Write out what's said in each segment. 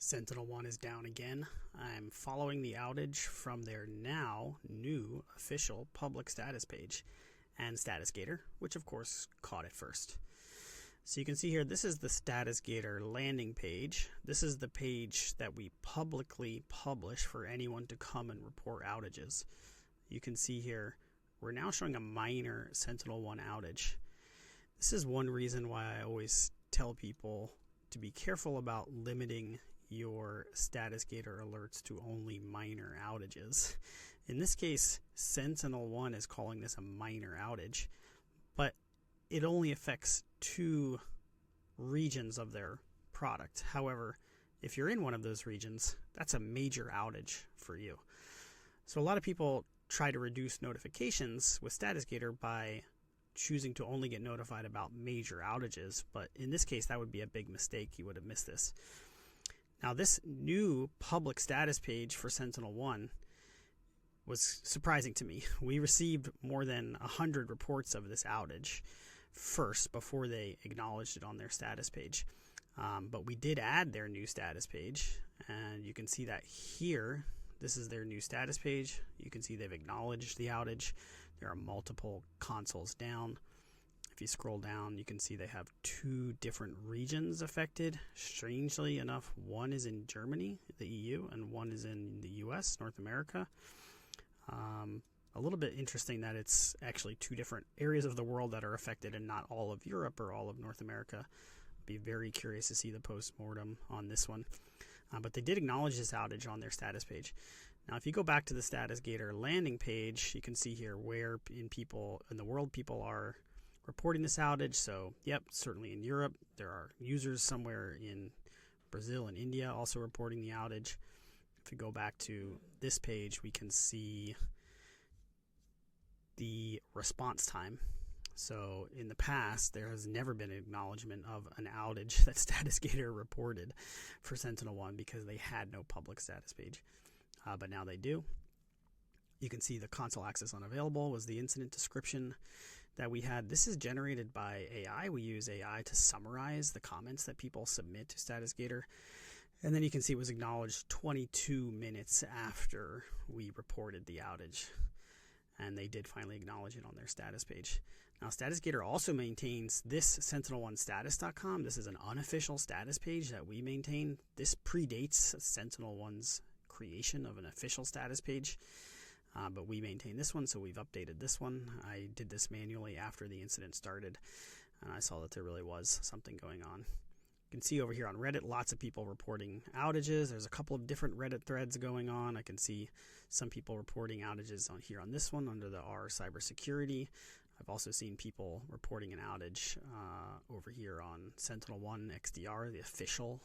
SentinelOne is down again. I'm following the outage from their now new official public status page and StatusGator, which of course caught it first. So you can see here, this is the StatusGator landing page. This is the page that we publicly publish for anyone to come and report outages. You can see here, we're now showing a minor SentinelOne outage. This is one reason why I always tell people to be careful about limiting your StatusGator alerts to only minor outages. In this case, SentinelOne is calling this a minor outage, but it only affects 2 regions of their product. However, if you're in one of those regions, that's a major outage for you. So a lot of people try to reduce notifications with StatusGator by choosing to only get notified about major outages, but in this case, that would be a big mistake. You would have missed this. Now, this new public status page for SentinelOne was surprising to me. We received more than 100 reports of this outage first before they acknowledged it on their status page. But we did add their new status page, and you can see that here. This is their new status page. You can see they've acknowledged the outage. There are multiple consoles down. If you scroll down, you can see they have 2 different regions affected. Strangely enough, one is in Germany, the EU, and one is in the US, North America. A little bit interesting that it's actually 2 different areas of the world that are affected and not all of Europe or all of North America. I'd be very curious to see the post-mortem on this one. But they did acknowledge this outage on their status page. Now, if you go back to the StatusGator landing page, you can see here where in the world people are reporting this outage. So, yep, certainly in Europe. There are users somewhere in Brazil and India also reporting the outage. If we go back to this page, we can see the response time. So in the past, there has never been an acknowledgement of an outage that StatusGator reported for SentinelOne because they had no public status page. But now they do. You can see the console access unavailable was the incident description that we had. This is generated by AI. We use AI to summarize the comments that people submit to StatusGator. And then you can see it was acknowledged 22 minutes after we reported the outage. And they did finally acknowledge it on their status page. Now, StatusGator also maintains this SentinelOneStatus.com. This is an unofficial status page that we maintain. This predates SentinelOne's creation of an official status page. But we maintain this one, so we've updated this one. I did this manually after the incident started, and I saw that there really was something going on. You can see over here on Reddit, lots of people reporting outages. There's a couple of different Reddit threads going on. I can see some people reporting outages on this one under the R cybersecurity. I've also seen people reporting an outage over here on SentinelOne XDR, the official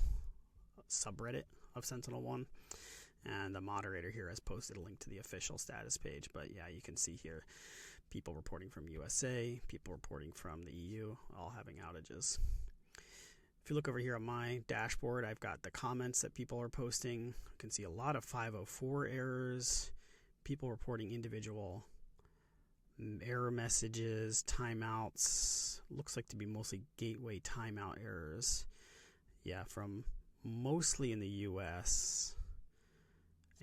subreddit of SentinelOne. And the moderator here has posted a link to the official status page. But yeah, you can see here people reporting from USA, people reporting from the EU, all having outages. If you look over here on my dashboard, I've got the comments that people are posting. You can see a lot of 504 errors, people reporting individual error messages, timeouts. Looks like to be mostly gateway timeout errors. Yeah, from mostly in the US.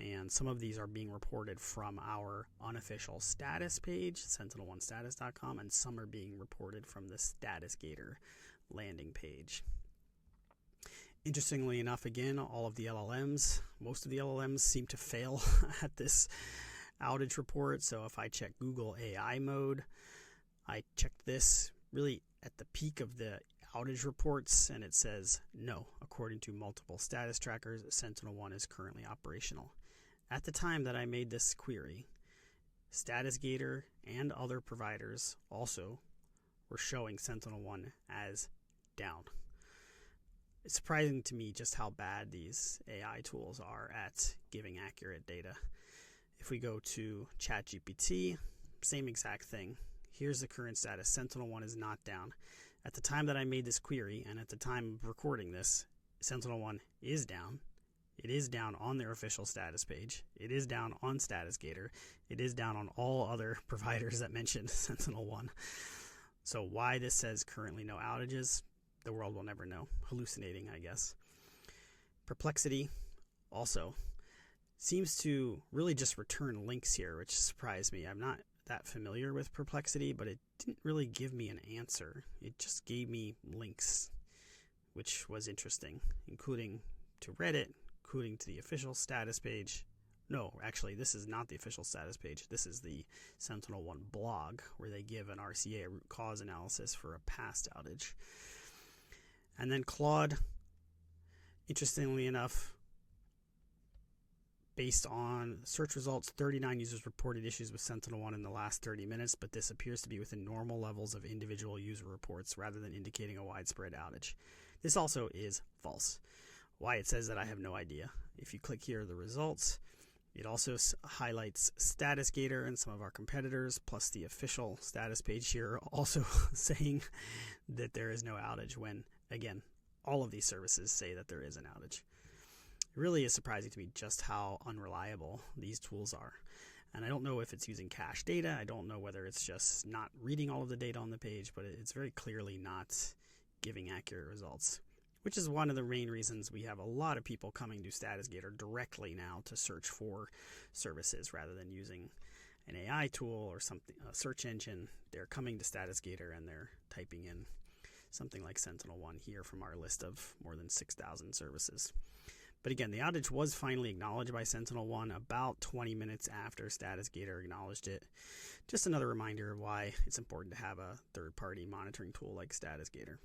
And some of these are being reported from our unofficial status page, SentinelOneStatus.com, and some are being reported from the StatusGator landing page. Interestingly enough, again, all of the LLMs, most of the LLMs seem to fail at this outage report. So if I check Google AI mode, I checked this really at the peak of the outage reports, and it says, no, according to multiple status trackers, SentinelOne is currently operational. At the time that I made this query, StatusGator and other providers also were showing SentinelOne as down. It's surprising to me just how bad these AI tools are at giving accurate data. If we go to ChatGPT, same exact thing. Here's the current status. SentinelOne is not down. At the time that I made this query, and at the time of recording this, SentinelOne is down. It is down on their official status page. It is down on StatusGator. It is down on all other providers that mention SentinelOne. So why this says currently no outages, the world will never know. Hallucinating, I guess. Perplexity also seems to really just return links here, which surprised me. I'm not that familiar with Perplexity, but it didn't really give me an answer. It just gave me links, which was interesting, including to Reddit, including to the official status page. No, actually, this is not the official status page. This is the SentinelOne blog, where they give an RCA, a root cause analysis for a past outage. And then Claude, interestingly enough, based on search results, 39 users reported issues with SentinelOne in the last 30 minutes, but this appears to be within normal levels of individual user reports rather than indicating a widespread outage. This also is false. Why it says that, I have no idea. If you click here, the results, it also highlights StatusGator and some of our competitors, plus the official status page here also saying that there is no outage when, again, all of these services say that there is an outage. It really is surprising to me just how unreliable these tools are. And I don't know if it's using cache data. I don't know whether it's just not reading all of the data on the page, but it's very clearly not giving accurate results, which is one of the main reasons we have a lot of people coming to StatusGator directly now to search for services rather than using an AI tool or something, a search engine. They're coming to StatusGator and they're typing in something like SentinelOne here from our list of more than 6,000 services. But again, the outage was finally acknowledged by SentinelOne about 20 minutes after StatusGator acknowledged it. Just another reminder of why it's important to have a third-party monitoring tool like StatusGator.